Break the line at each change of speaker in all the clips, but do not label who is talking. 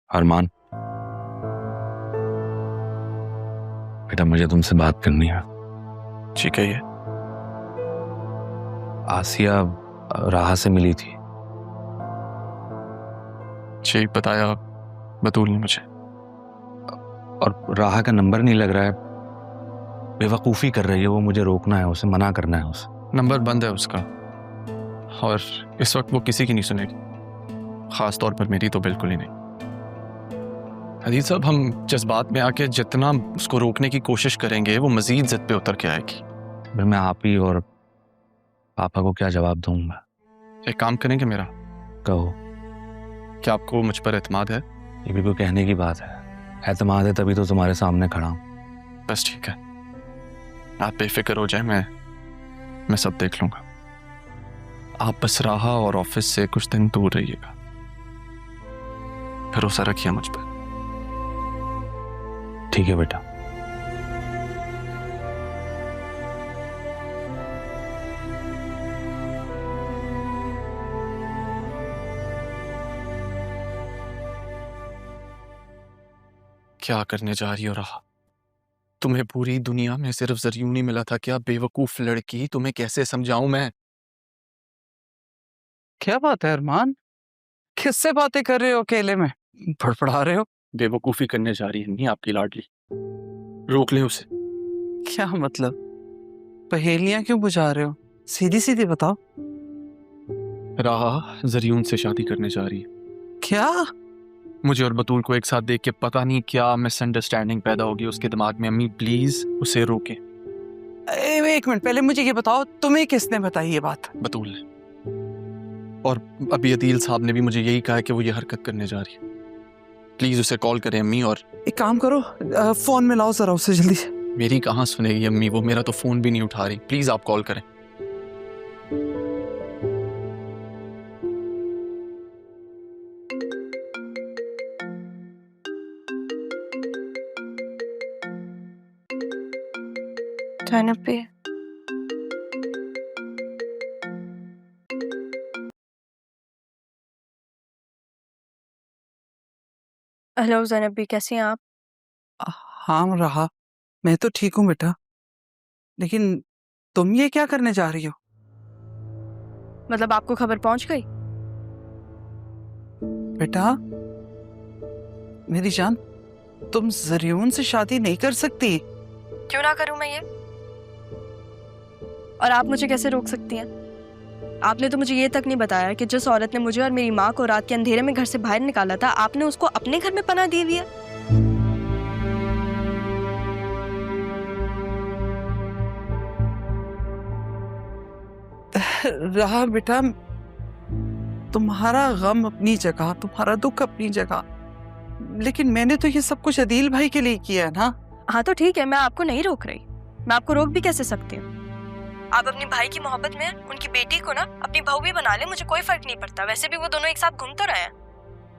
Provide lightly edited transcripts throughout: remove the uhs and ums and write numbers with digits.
अरमान, बेटा मुझे तुमसे बात करनी है।
जी कहिए।
आसिया राहा से मिली थी।
जी बताया बतूल ने मुझे।
और राहा का नंबर नहीं लग रहा है। बेवकूफ़ी कर रही है वो, मुझे रोकना है, उसे मना करना है उसे।
नंबर बंद है उसका और इस वक्त वो किसी की नहीं सुनेगी, ख़ास तौर पर मेरी तो बिल्कुल ही नहीं। अजीज साहब, हम जज्बात में आके जितना उसको रोकने की कोशिश करेंगे वो मजीद जिद पे उतर के आएगी।
फिर मैं आप ही और पापा को क्या जवाब दूंगा?
एक काम करेंगे मेरा,
कहो।
क्या आपको मुझ पर एतमाद है?
ये भी कोई कहने की बात है? एतमाद है तभी तो तुम्हारे सामने खड़ा हूं।
बस ठीक है, आप बेफिक्र हो जाए, मैं सब देख लूंगा। आप बस राहा और ऑफिस से कुछ दिन दूर रहिएगा। भरोसा रखिए मुझ पर।
ठीक है बेटा।
क्या करने जा रही हो राहा? तुम्हें पूरी दुनिया में सिर्फ ज़रियून ही मिला था क्या? बेवकूफ लड़की, तुम्हें कैसे समझाऊं मैं?
क्या बात है अरमान? किससे बातें कर रहे हो अकेले में? फड़फड़ा रहे हो?
बेवकूफी करने जा रही है नहीं आपकी लाडली, रोक ले उसे।
क्या मतलब? पहेलियां क्यों बुझा रहे हो? सीधी सीधी बताओ।
राहा ज़रियून से शादी करने जा रही है।
क्या?
मुझे और बतूल को एक साथ देख के पता नहीं क्या मिसअंडरस्टैंडिंग पैदा होगी उसके दिमाग में। अम्मी प्लीज उसे रोके।
एक मिनट, पहले मुझे ये बताओ, तुम्हें किसने बताई ये बात?
बतूल ने, और अभी अदील साहब ने भी मुझे यही कहा कि वो ये हरकत करने जा रही है। प्लीज उसे कॉल करें अम्मी। और
एक काम करो, फोन में लाओ जरा उसे जल्दी से।
मेरी कहाँ सुनेगी अम्मी, वो मेरा तो फोन भी नहीं उठा रही। प्लीज आप कॉल करें।
ज़ैनब भी हेलो ज़ैनब भी, कैसी हैं आप?
हाँ रहा, मैं तो ठीक हूँ बेटा, लेकिन तुम ये क्या करने जा रही हो?
मतलब आपको खबर पहुंच गई?
बेटा मेरी जान, तुम ज़रियून से शादी नहीं कर सकती।
क्यों ना करूं मैं ये? और आप मुझे कैसे रोक सकती हैं? आपने तो मुझे ये तक नहीं बताया कि जिस औरत ने मुझे और मेरी माँ को रात के अंधेरे में घर से बाहर निकाला था, आपने उसको अपने घर में पनाह दे दिया।
रहा बेटा, तुम्हारा गम अपनी जगह, तुम्हारा दुख अपनी जगह, लेकिन मैंने तो ये सब कुछ अदील भाई के लिए किया है ना।
हाँ तो ठीक है, मैं आपको नहीं रोक रही। मैं आपको रोक भी कैसे सकती हूँ? आप अपनी भाई की मोहब्बत में उनकी बेटी को ना अपनी बहू भी बना ले, मुझे कोई फर्क नहीं पड़ता। वैसे भी वो दोनों एक साथ घूम तो रहे हैं।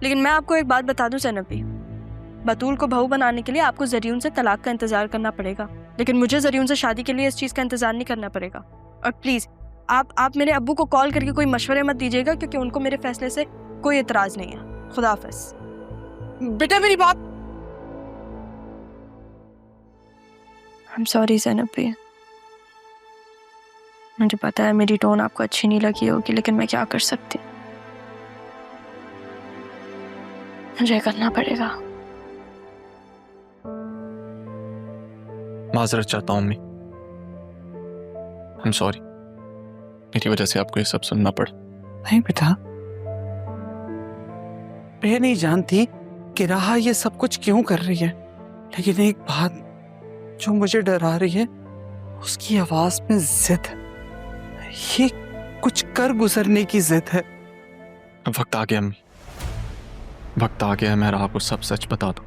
लेकिन मैं आपको एक बात बता दूं ज़ैनब भी, बतूल को बहू बनाने के लिए आपको ज़रियून से तलाक का इंतजार करना पड़ेगा, लेकिन मुझे ज़रियून से शादी के लिए इस चीज़ का इंतजार नहीं करना पड़ेगा। और प्लीज़ आप मेरे अब्बू को कॉल करके कोई मशवरे मत दीजिएगा, क्योंकि उनको मेरे फैसले से कोई एतराज़ नहीं है। खुदा हाफ़िज़।
बेटा मेरी बात।
आई एम सॉरी ज़ैनब भी, मुझे पता है मेरी टोन आपको अच्छी नहीं लगी होगी, लेकिन मैं क्या कर सकती हूँ, मुझे करना पड़ेगा।
माजरत चाहता हूँ अम्मी, आई एम सॉरी, मेरी वजह से आपको ये सब सुनना पड़ा।
नहीं बेटा, मैं नहीं जानती कि राहा ये सब कुछ क्यों कर रही है, लेकिन एक बात जो मुझे डरा रही है, उसकी आवाज में जिद है। ये कुछ कर गुजरने की जिद है।
वक्त आ गया अम्मी, वक्त आ गया है मैं राहा को सब सच बता दूं।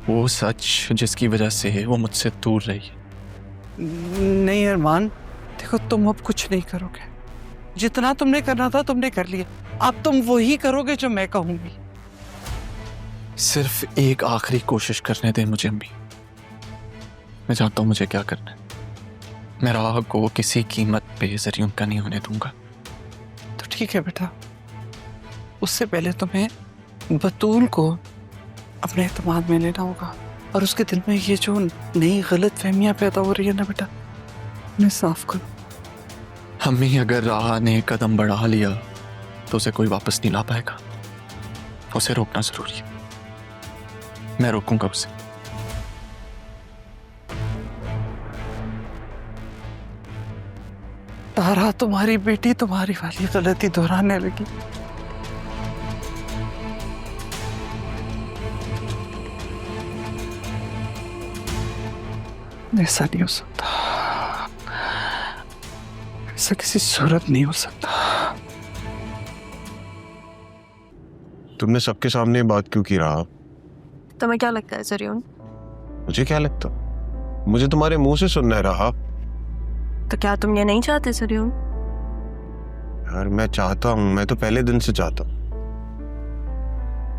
वो सच जिसकी वजह से वो मुझसे दूर रही है।
नहीं अरमान, देखो तुम अब कुछ नहीं करोगे। जितना तुमने करना था तुमने कर लिया, अब तुम वही करोगे जो मैं कहूंगी।
सिर्फ एक आखिरी कोशिश करने दे मुझे अम्मी, मैं जानता हूं मुझे क्या करना है। मैं राह को किसी कीमत पे ज़रियून का नहीं होने दूंगा।
तो ठीक है बेटा, उससे पहले तुम्हें बतूल को अपने एतमाद में लेना होगा और उसके दिल में ये जो नई गलत फहमियाँ पैदा हो रही है ना बेटा, उन्हें साफ करो।
अम्मी, अगर राहा ने एक कदम बढ़ा लिया तो उसे कोई वापस नहीं ला पाएगा। उसे रोकना जरूरी है। मैं रोकूंगा उसे।
तारा, तुम्हारी बेटी तुम्हारी वाली गलती दोहराने लगी। ऐसा नहीं हो सकता, ऐसा किसी सूरत नहीं हो सकता।
तुमने सबके सामने ये बात क्यों की रहा?
तुम्हें क्या लगता है जरियन?
मुझे क्या लगता? मुझे तुम्हारे मुंह से सुनना है रहा।
तो क्या तुम ये नहीं चाहते जरियन?
यार मैं चाहता हूँ, मैं तो पहले दिन से चाहता हूँ।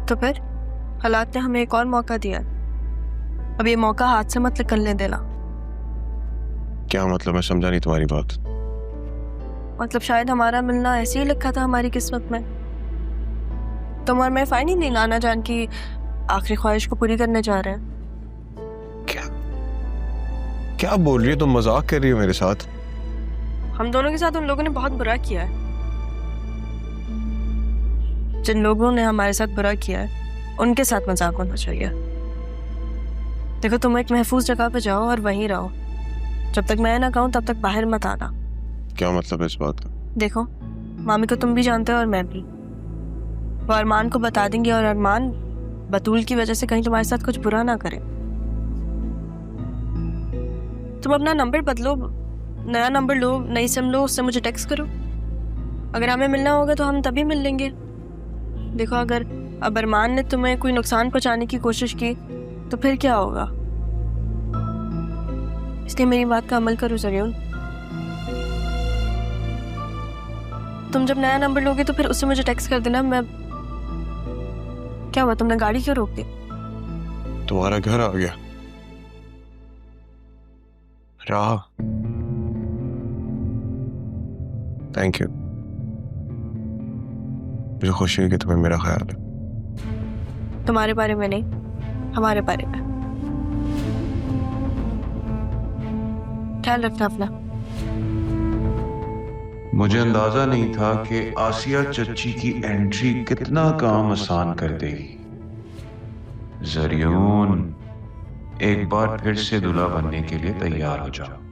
तो फिर हालात ने हमें एक और मौका दिया है। अब ये मौका हाथ से मत निकलने देना।
क्या मतलब? मैं समझा नहीं तुम्हारी बात।
मतलब शायद हमारा मिलना ऐसे ही लिखा था हमारी किस्मत में। तुम और मैं फाइन ही नहीं लाना जान की आखिरी ख्वाहिश को पूरी करने जा रहे हैं।
क्या बोल रही हो तुम? मजाक कर रही हो मेरे साथ?
हम दोनों के साथ उन लोगों ने बहुत बुरा किया है। जिन लोगों ने हमारे साथ बुरा किया है उनके साथ मजाक होना चाहिए। देखो, तुम एक महफूज जगह पे जाओ और वहीं रहो। जब तक मैं ना कहूँ तब तक बाहर मत आना।
क्या मतलब है इस बात का?
देखो, मामी को तुम भी जानते हो और मैं भी। वो अरमान को बता देंगे और अरमान बतूल की वजह से कहीं तुम्हारे साथ कुछ बुरा ना करे। तुम अपना नंबर बदलो, नया नंबर लो, नई सिम लो, उससे मुझे टेक्स्ट करो। अगर हमें मिलना होगा तो हम तभी मिल लेंगे। देखो, अगर अब अरमान ने तुम्हें कोई नुकसान पहुंचाने की कोशिश की तो फिर क्या होगा? इसलिए मेरी बात का अमल करो जरियन। तुम जब नया नंबर लोगे तो फिर उससे मुझे टेक्स्ट कर देना। मैं क्या हुआ, तुमने गाड़ी क्यों रोक दी?
तुम्हारा घर आ गया राह। Thank you. मुझे खुशी है कि तुम्हें मेरा ख्याल है।
तुम्हारे बारे में नहीं, हमारे बारे में। ख्याल रखना अपना।
मुझे अंदाजा नहीं था कि आसिया चच्ची की एंट्री कितना काम आसान कर देगी। जरियून, एक बार फिर से दूल्हा बनने के लिए तैयार हो जाओ।